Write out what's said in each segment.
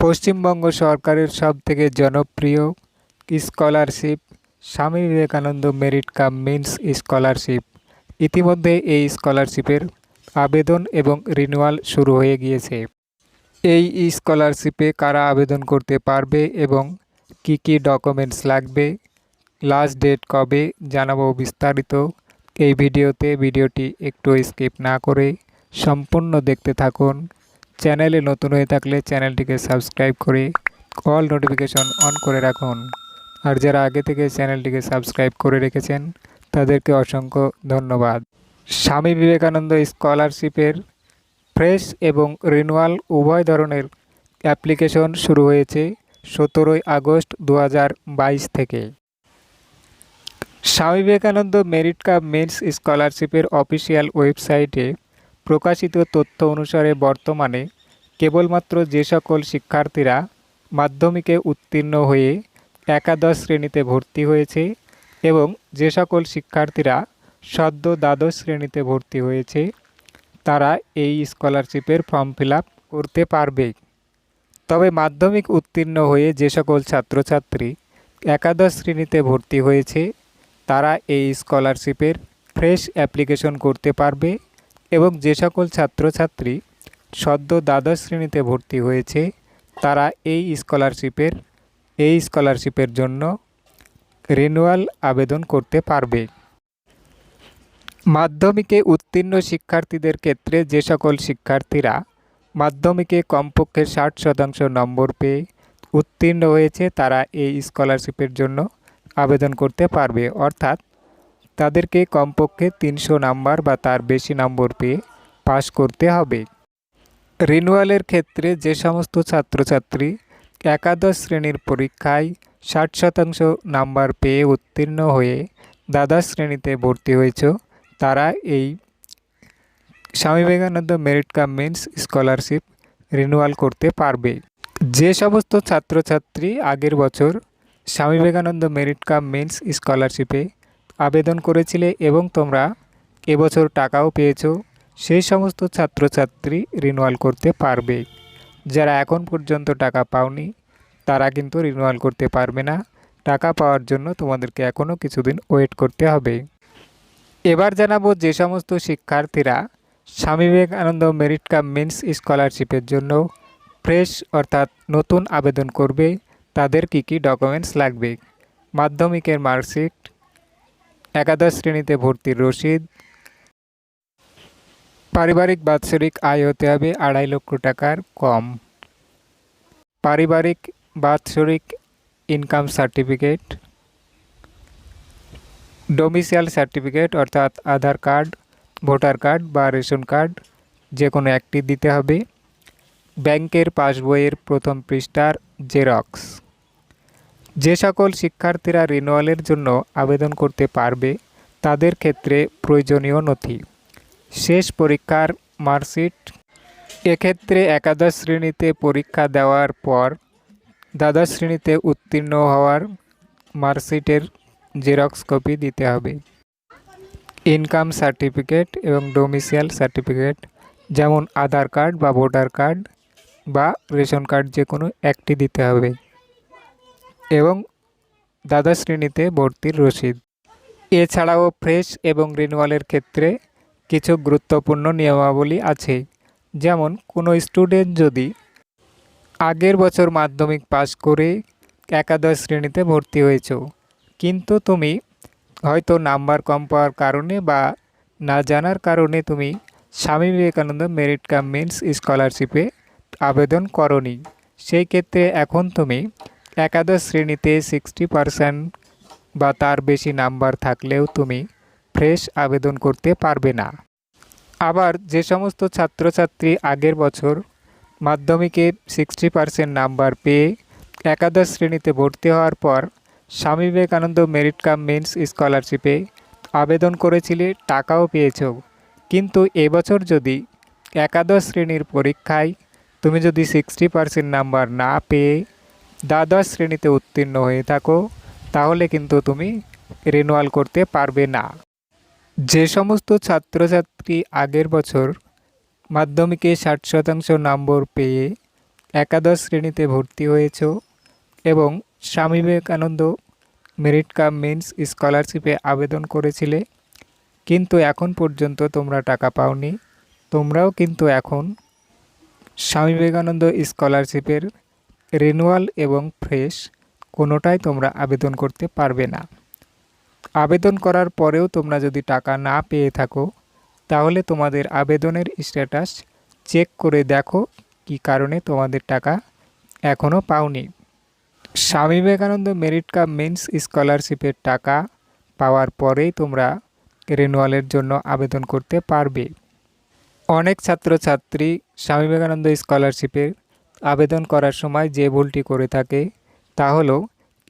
পশ্চিমবঙ্গ সরকারের সবথেকে জনপ্রিয় scholarship Swami Vivekananda merit cum means scholarship. ইতিমধ্যে এই স্কলারশিপের আবেদন এবং রিনিউয়াল শুরু হয়ে গিয়েছে। এই স্কলারশিপে কারা আবেদন করতে পারবে এবং কি কি ডকুমেন্টস লাগবে, লাস্ট ডেট কবে, জানাবো বিস্তারিত এই ভিডিওতে। ভিডিওটি একটু স্কিপ না করে সম্পূর্ণ দেখতে থাকুন। চ্যানেলে নতুন হয়ে থাকলে চ্যানেলটিকে সাবস্ক্রাইব করে অল নোটিফিকেশন অন করে রাখুন। আর যারা আগে থেকে চ্যানেলটিকে সাবস্ক্রাইব করে রেখেছেন তাদেরকে অসংখ্য ধন্যবাদ। স্বামী বিবেকানন্দ স্কলারশিপের ফ্রেশ এবং রিনিউয়াল উভয় ধরনের অ্যাপ্লিকেশন শুরু হয়েছে 17 আগস্ট 2022 থেকে। Swami Vivekananda merit cum means স্কলারশিপের অফিসিয়াল ওয়েবসাইটে প্রকাশিত তথ্য অনুসারে বর্তমানে কেবলমাত্র যে সকল শিক্ষার্থীরা মাধ্যমিকে উত্তীর্ণ হয়ে একাদশ শ্রেণীতে ভর্তি হয়েছে এবং যে সকল শিক্ষার্থীরা সদ্য দ্বাদশ শ্রেণীতে ভর্তি হয়েছে তারা এই স্কলারশিপের ফর্ম ফিল আপ করতে পারবে। তবে মাধ্যমিক উত্তীর্ণ হয়ে যে সকল ছাত্রছাত্রী একাদশ শ্রেণীতে ভর্তি হয়েছে তারা এই স্কলারশিপের ফ্রেশ অ্যাপ্লিকেশন করতে পারবে এবং যে সকল ছাত্রছাত্রী সদ্য দ্বাদশ শ্রেণীতে ভর্তি হয়েছে তারা এই স্কলারশিপের জন্য রিনিউয়াল আবেদন করতে পারবে। মাধ্যমিকে উত্তীর্ণ শিক্ষার্থীদের ক্ষেত্রে যে সকল শিক্ষার্থীরা মাধ্যমিকে কমপক্ষে 60% নম্বর পেয়ে উত্তীর্ণ হয়েছে তারা এই স্কলারশিপের জন্য আবেদন করতে পারবে। অর্থাৎ তাদেরকে কমপক্ষে 300 নাম্বার বা তার বেশি নম্বর পেয়ে পাশ করতে হবে। রিনিউয়ালের ক্ষেত্রে যে সমস্ত ছাত্রছাত্রী একাদশ শ্রেণীর পরীক্ষায় 60% নাম্বার পেয়ে উত্তীর্ণ হয়ে দ্বাদশ শ্রেণীতে ভর্তি হয়েছে তারা এই Swami Vivekananda merit cum means scholarship renewal করতে পারবে। যে সমস্ত ছাত্রছাত্রী আগের বছর Swami Vivekananda merit cum means স্কলারশিপে আবেদন করেছিলে এবং তোমরা এবছর টাকাও পেয়েছো, সেই সমস্ত ছাত্রছাত্রী রিনিউয়াল করতে পারবে। যারা এখন পর্যন্ত টাকা পাওনি তারা কিন্তু রিনিউয়াল করতে পারবে না। টাকা পাওয়ার জন্য তোমাদেরকে এখনও কিছুদিন ওয়েট করতে হবে। এবার জানাবো যে সমস্ত শিক্ষার্থীরা Swami Vivekananda merit cum means স্কলারশিপের জন্য ফ্রেশ অর্থাৎ নতুন আবেদন করবে তাদের কি কি ডকুমেন্টস লাগবে। মাধ্যমিকের মার্কশিট, একাদশ শ্রেণীতে ভর্তির রসিদ, পারিবারিক বাৎসরিক আয় হতে হবে 2.5 লক্ষ টাকার কম, পারিবারিক বাৎসরিক ইনকাম সার্টিফিকেট, ডোমিসাইল সার্টিফিকেট অর্থাৎ আধার কার্ড, ভোটার কার্ড বা রেশন কার্ড যে কোনো একটি দিতে হবে, ব্যাংকের পাসবইয়ের প্রথম পৃষ্ঠার জেরক্স। যে সকল শিক্ষার্থীরা রিনিউয়ালের জন্য আবেদন করতে পারবে তাদের ক্ষেত্রে প্রয়োজনীয় নথি: শেষ পরীক্ষার মার্কশিট, এক্ষেত্রে একাদশ শ্রেণীতে পরীক্ষা দেওয়ার পর দ্বাদশ শ্রেণীতে উত্তীর্ণ হওয়ার মার্কশিটের জেরক্স কপি দিতে হবে, ইনকাম সার্টিফিকেট এবং ডোমিসাইল সার্টিফিকেট যেমন আধার কার্ড বা ভোটার কার্ড বা রেশন কার্ড যে কোনো একটি দিতে হবে এবং দ্বাদশ শ্রেণীতে ভর্তির রসিদ। এছাড়াও ফ্রেশ এবং রিনিউয়ালের ক্ষেত্রে কিছু গুরুত্বপূর্ণ নিয়মাবলী আছে। যেমন কোনো স্টুডেন্ট যদি আগের বছর মাধ্যমিক পাস করে একাদশ শ্রেণীতে ভর্তি হয়েছ কিন্তু তুমি হয়তো নাম্বার কম পাওয়ার কারণে বা না জানার কারণে তুমি Swami Vivekananda merit cum means স্কলারশিপে আবেদন করনি, সেই ক্ষেত্রে এখন তুমি একাদশ শ্রেণীতে 60% বা তার বেশি নাম্বার থাকলেও তুমি ফ্রেশ আবেদন করতে পারবে না। আবার যে সমস্ত ছাত্রছাত্রী আগের বছর মাধ্যমিকে 60% নাম্বার পেয়ে একাদশ শ্রেণীতে ভর্তি হওয়ার পর Swami Vivekananda merit cum means স্কলারশিপে আবেদন করেছিলে, টাকাও পেয়েছ, কিন্তু এবছর যদি একাদশ শ্রেণীর পরীক্ষায় তুমি যদি 60% নাম্বার না পেয়ে দ্বাদশ শ্রেণীতে উত্তীর্ণ হয়ে থাকো তাহলে কিন্তু তুমি রিনিউয়াল করতে পারবে না। যে সমস্ত ছাত্রছাত্রী আগের বছর মাধ্যমিকে 60% নম্বর পেয়ে একাদশ শ্রেণীতে ভর্তি হয়েছ এবং Swami Vivekananda merit cum means স্কলারশিপে আবেদন করেছিলে, কিন্তু এখন পর্যন্ত তোমরা টাকা পাওনি, তোমরাও কিন্তু এখন স্বামী বিবেকানন্দ স্কলারশিপের রিনিউয়াল এবং ফ্রেশ কোনোটাই তোমরা আবেদন করতে পারবে না। আবেদন করার পরেও তোমরা যদি টাকা না পেয়ে থাকো, তাহলে তোমাদের আবেদনের স্ট্যাটাস চেক করে দেখো কী কারণে তোমাদের টাকা এখনও পাওনি। Swami Vivekananda merit cum means স্কলারশিপের টাকা পাওয়ার পরেই তোমরা রিনিউয়ালের জন্য আবেদন করতে পারবে। অনেক ছাত্রছাত্রী স্বামী বিবেকানন্দ স্কলারশিপের আবেদন করার সময় যে ভুলটি করে থাকে তা হলো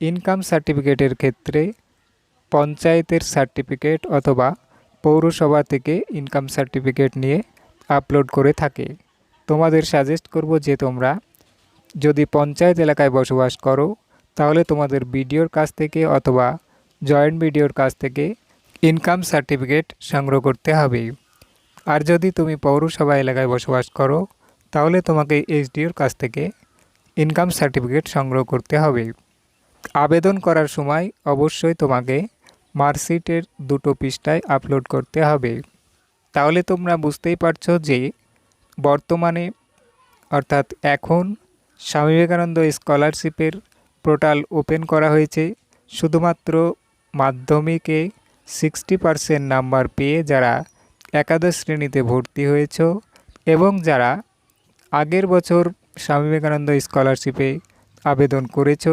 ইনকাম সার্টিফিকেটের ক্ষেত্রে পঞ্চায়েতের সার্টিফিকেট অথবা পৌরসভা থেকে ইনকাম সার্টিফিকেট নিয়ে আপলোড করে থাকে। তোমাদের সাজেস্ট করব যে তোমরা যদি পঞ্চায়েত এলাকায় বসবাস করো তাহলে তোমাদের বিডিওর কাছ থেকে অথবা জয়েন্ট বিডিওর কাছ থেকে ইনকাম সার্টিফিকেট সংগ্রহ করতে হবে। আর যদি তুমি পৌরসভা এলাকায় বসবাস করো তাহলে তোমাকে এসডিওর কাছ থেকে ইনকাম সার্টিফিকেট সংগ্রহ করতে হবে। আবেদন করার সময় অবশ্যই তোমাকে মার্কশিটের 2টো পৃষ্ঠায় আপলোড করতে হবে। তাহলে তোমরা বুঝতেই পারছো যে বর্তমানে অর্থাৎ এখন স্বামী বিবেকানন্দ স্কলারশিপের পোর্টাল ওপেন করা হয়েছে শুধুমাত্র মাধ্যমিকে 60% নাম্বার পেয়ে যারা একাদশ শ্রেণীতে ভর্তি হয়েছ এবং যারা আগের বছর স্বামী বিবেকানন্দ স্কলারশিপে আবেদন করেছ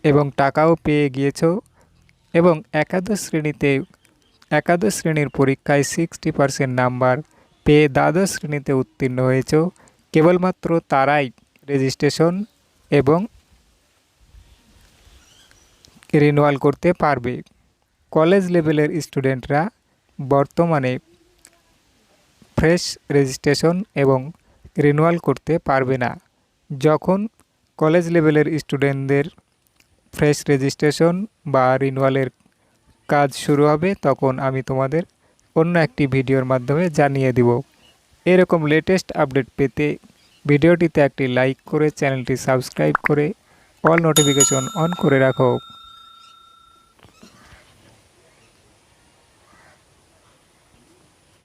এবং টাকাও পেয়ে গিয়েছ এবং একাদশ শ্রেণীর পরীক্ষায় 60% নাম্বার পেয়ে দ্বাদশ শ্রেণীতে উত্তীর্ণ হয়েছ, কেবলমাত্র তারাই রেজিস্ট্রেশন এবং রিনিউয়াল করতে পারবে। কলেজ লেভেলের স্টুডেন্টরা বর্তমানে ফ্রেশ রেজিস্ট্রেশন এবং রিনিউয়াল করতে পারবে না। যখন কলেজ লেভেলের স্টুডেন্টদের ফ্রেশ রেজিস্ট্রেশন বা রিনিউয়ালের কাজ শুরু হবে তখন আমি তোমাদের অন্য একটি ভিডিওর মাধ্যমে জানিয়ে দিব। এরকম লেটেস্ট আপডেট পেতে ভিডিওটিতে একটি লাইক করে চ্যানেলটি সাবস্ক্রাইব করে অল নোটিফিকেশন অন করে রাখো।